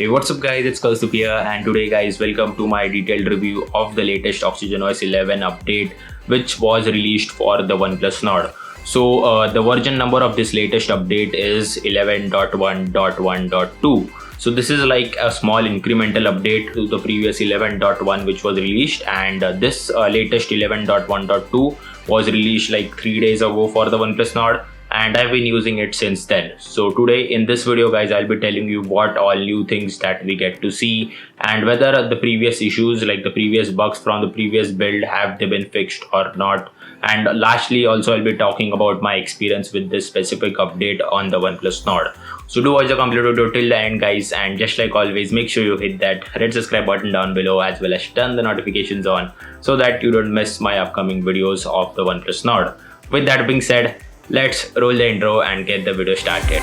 Hey, what's up guys, it's Kaustup here, and today guys, welcome to my detailed review of the latest OxygenOS 11 update which was released for the OnePlus Nord. So the version number of this latest update is 11.1.1.2. So this is like a small incremental update to the previous 11.1 which was released, and this latest 11.1.2 was released like 3 days ago for the OnePlus Nord, and I've been using it since then. So today in this video guys, I'll be telling you what all new things that we get to see and whether the previous issues like the previous bugs from the previous build have they been fixed or not. And lastly also I'll be talking about my experience with this specific update on the OnePlus Nord. So do watch the complete video till the end guys, and just like always, make sure you hit that red subscribe button down below as well as turn the notifications on so that you don't miss my upcoming videos of the OnePlus Nord. With that being said, let's roll the intro and get the video started.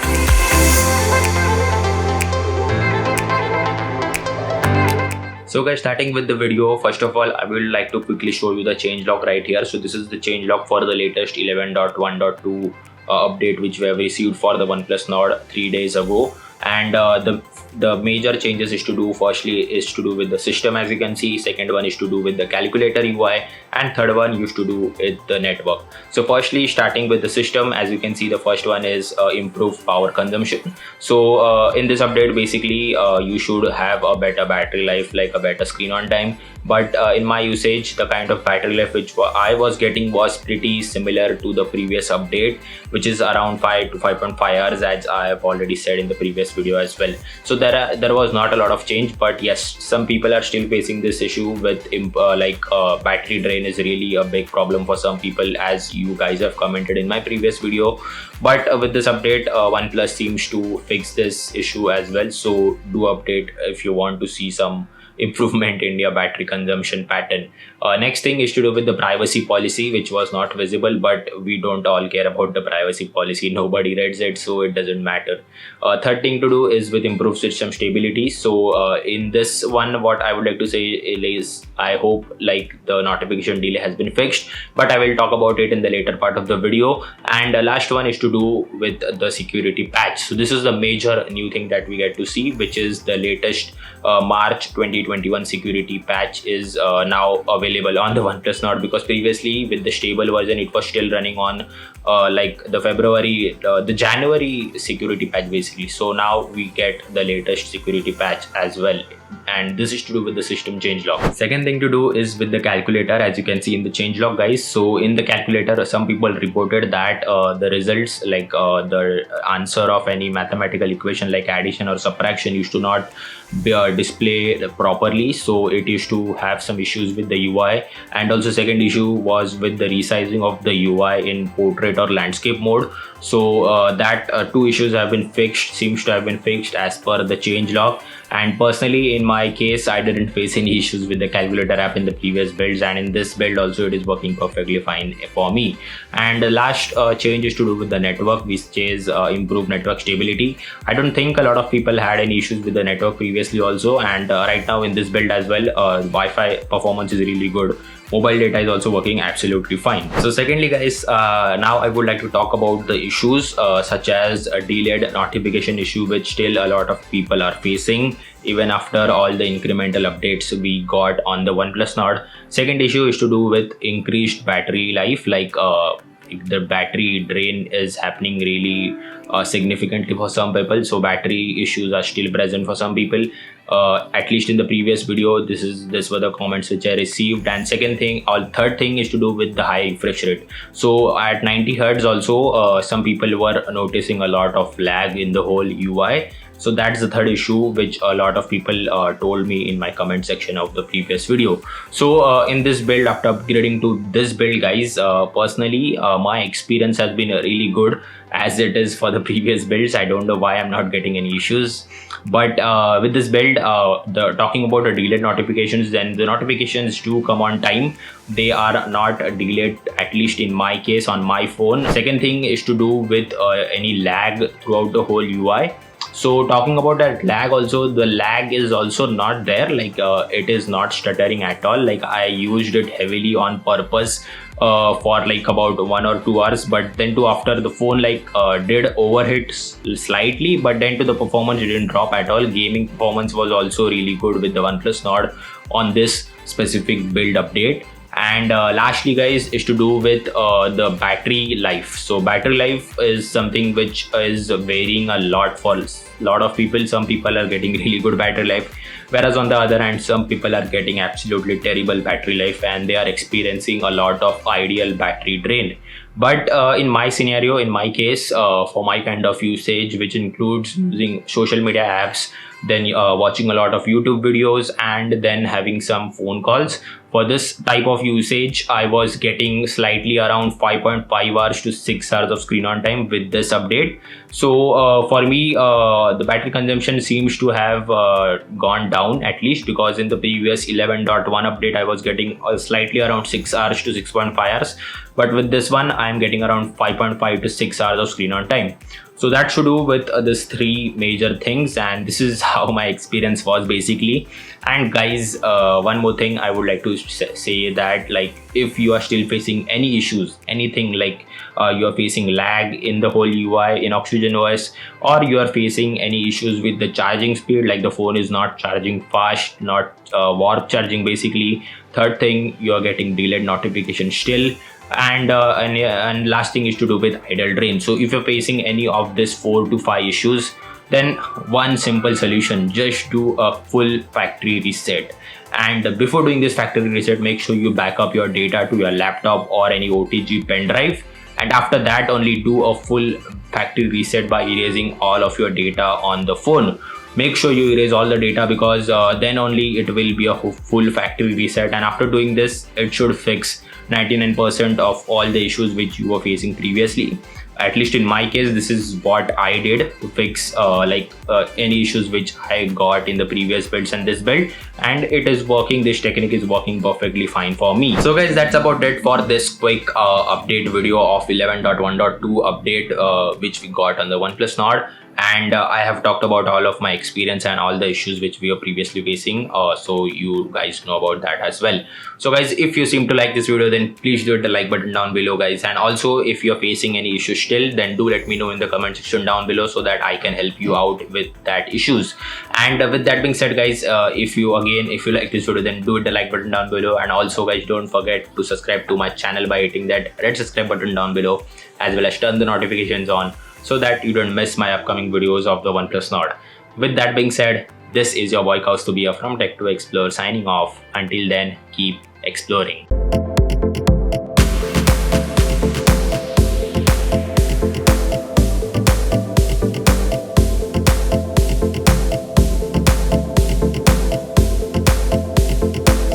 So guys, starting with the video, first of all, I would like to quickly show you the changelog right here. So this is the changelog for the latest 11.1.2 update which we have received for the OnePlus Nord 3 days ago. And the major changes is to do, firstly is to do with the system, as you can see. Second one is to do with the calculator UI, and third one used to do with the network. So firstly, starting with the system, as you can see, the first one is improved power consumption. So in this update, basically you should have a better battery life, like a better screen on time. But in my usage, the kind of battery life which I was getting was pretty similar to the previous update, which is around 5 to 5.5 hours, as I have already said in the previous video as well. So there was not a lot of change, but yes, some people are still facing this issue with battery drain is really a big problem for some people, as you guys have commented in my previous video. But with this update, OnePlus seems to fix this issue as well. So do update if you want to see some improvement in your battery consumption pattern. Next thing is to do with the privacy policy, which was not visible, but we don't all care about the privacy policy. Nobody reads it, so it doesn't matter. Third thing to do is with improved system stability. So in this one, what I would like to say is I hope like the notification delay has been fixed, but I will talk about it in the later part of the video. And the last one is to do with the security patch. So this is the major new thing that we get to see, which is the latest March 2021 security patch is now available on the OnePlus Nord, because previously with the stable version it was still running on like the January security patch basically. So now we get the latest security patch as well, and this is to do with the system changelog. Second thing to do is with the calculator, as you can see in the changelog guys. So in the calculator, some people reported that the results, like the answer of any mathematical equation like addition or subtraction, used to not be displayed properly. So it used to have some issues with the UI, and also second issue was with the resizing of the UI in portrait or landscape mode. So that two issues have been fixed, seems to have been fixed as per the changelog. And personally, in my case, I didn't face any issues with the calculator app in the previous builds, and in this build also it is working perfectly fine for me. And the last change is to do with the network, which is improved network stability. I don't think a lot of people had any issues with the network previously also, and right now in this build as well, Wi-Fi performance is really good. Mobile data is also working absolutely fine. So secondly guys, now I would like to talk about the issues such as a delayed notification issue, which still a lot of people are facing even after all the incremental updates we got on the OnePlus Nord. Second issue is to do with increased battery life, like the battery drain is happening really significantly for some people. So battery issues are still present for some people. At least in the previous video, this were the comments which I received. And third thing is to do with the high refresh rate. So at 90 Hz also, some people were noticing a lot of lag in the whole UI. So that's the third issue which a lot of people told me in my comment section of the previous video. So in this build, after upgrading to this build guys, personally my experience has been really good as it is for the previous builds. I don't know why I'm not getting any issues, but with this build, talking about the delayed notifications, then the notifications do come on time. They are not delayed, at least in my case on my phone. Second thing is to do with any lag throughout the whole UI. So talking about that lag also, the lag is also not there, like it is not stuttering at all. Like I used it heavily on purpose for like about 1 or 2 hours, but then to after the phone did overhit slightly, but then to the performance it didn't drop at all. Gaming performance was also really good with the OnePlus Nord on this specific build update. And lastly guys, is to do with the battery life. So battery life is something which is varying a lot for a lot of people. Some people are getting really good battery life, whereas on the other hand some people are getting absolutely terrible battery life and they are experiencing a lot of ideal battery drain. But in my scenario, in my case, for my kind of usage, which includes using social media apps, then watching a lot of YouTube videos, and then having some phone calls, for this type of usage I was getting slightly around 5.5 hours to 6 hours of screen on time with this update. So for me, the battery consumption seems to have gone down, at least, because in the previous 11.1 update I was getting slightly around 6 hours to 6.5 hours, but with this one I am getting around 5.5 to 6 hours of screen on time. So that should do with these three major things, and this is how my experience was basically. And guys, one more thing I would like to say that, like, if you are still facing any issues, anything like you are facing lag in the whole UI in Oxygen OS, or you are facing any issues with the charging speed, like the phone is not charging fast, not warp charging basically. Third thing, you are getting delayed notification still, and last thing is to do with idle drain. So if you're facing any of these 4 to 5 issues, then one simple solution: just do a full factory reset. And before doing this factory reset, make sure you back up your data to your laptop or any OTG pen drive, and after that only do a full factory reset by erasing all of your data on the phone. Make sure you erase all the data, because then only it will be a full factory reset, and after doing this it should fix 99% of all the issues which you were facing previously. At least in my case, this is what I did to fix any issues which I got in the previous builds and this build, and it is working. This technique is working perfectly fine for me. So guys, that's about it for this quick update video of 11.1.2 update which we got on the OnePlus Nord. And I have talked about all of my experience and all the issues which we were previously facing, so you guys know about that as well. So guys, if you seem to like this video, then please do hit the like button down below guys, and also if you're facing any issues still, then do let me know in the comment section down below so that I can help you out with that issues. And with that being said guys, if you like this video, then do hit the like button down below, and also guys, don't forget to subscribe to my channel by hitting that red subscribe button down below, as well as turn the notifications on, so that you don't miss my upcoming videos of the OnePlus Nord. With that being said, this is your boy Kaustubia from Tech2Explore signing off. Until then, keep exploring.